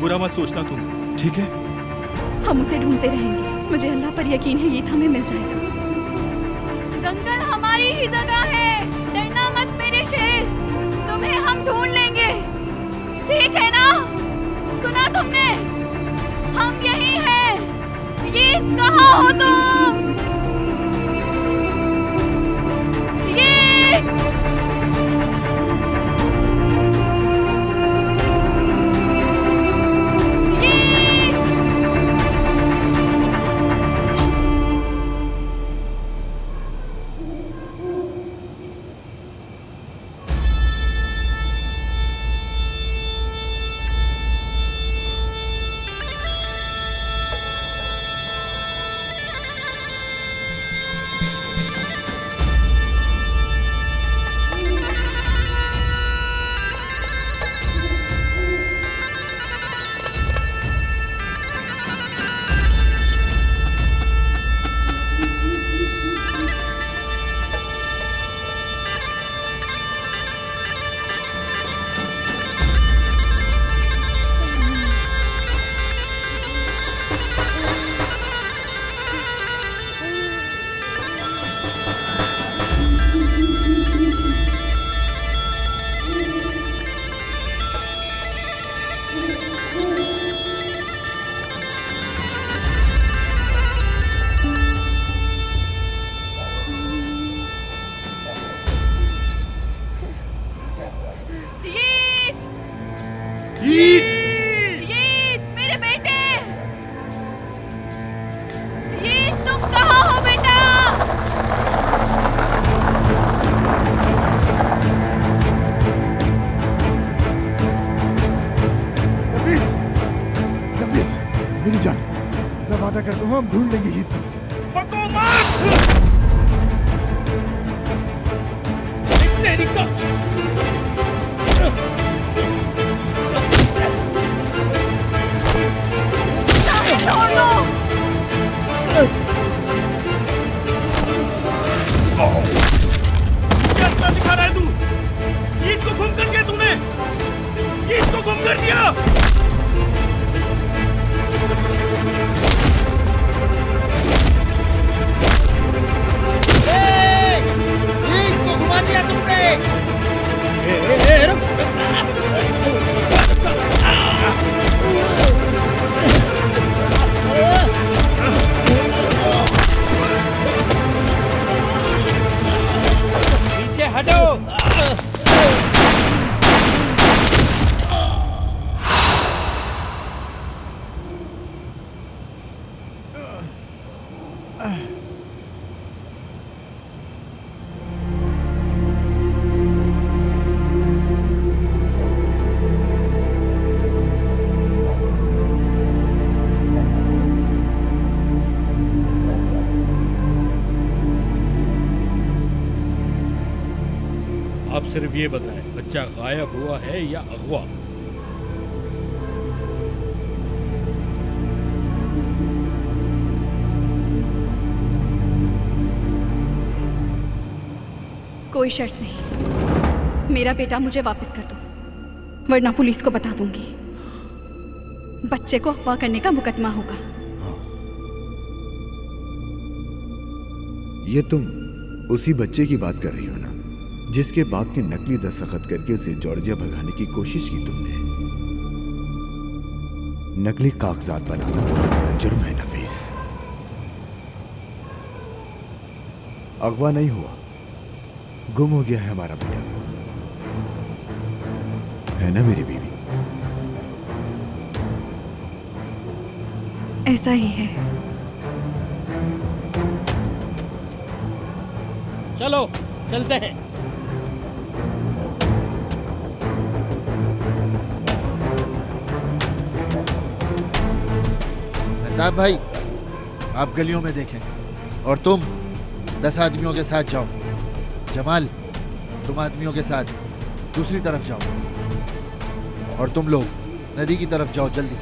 बुरा मत सोचना तुम, ठीक है? हम उसे ढूंढते रहेंगे। मुझे अल्लाह पर यकीन है, ये हमें मिल जाएगा। जंगल हमारी ही जगह है, डरना मत मेरे शेर, तुम्हें हम ढूंढ लेंगे, ठीक है ना? सुना तुमने? हम यही हैं। ये कहाँ हो तुम? ये मेरे बेटे, ये तुम कहाँ हो बेटा? नफीस, नफीस, मेरी जान, मैं वादा करता हूँ हम ढूंढ लेंगे ईद को। छोड़ दो। क्या दिखा रहा है तू? ईद को गुम कर दिया तूने, ईद को गुम कर दिया। ईद को घुमा दिया तुमने। पीछे हटो। आप सिर्फ ये बताएं, बच्चा गायब हुआ है या अगवा? कोई शर्त नहीं, मेरा बेटा मुझे वापस कर दो, वरना पुलिस को बता दूंगी। बच्चे को अगवा करने का मुकदमा होगा। ये तुम उसी बच्चे की बात कर रही हो ना, जिसके बाप ने नकली दस्तखत करके उसे जॉर्जिया भगाने की कोशिश की तुमने? नकली कागजात बनाना बहुत बड़ा जुर्म है नफीस। अगवा नहीं हुआ, गुम हो गया है हमारा बेटा, है ना मेरी बीवी? ऐसा ही है। चलो चलते हैं। मेहताब भाई, आप गलियों में देखें और तुम 10 आदमियों के साथ जाओ। जमाल, तुम आदमियों के साथ दूसरी तरफ जाओ और तुम लोग नदी की तरफ जाओ जल्दी।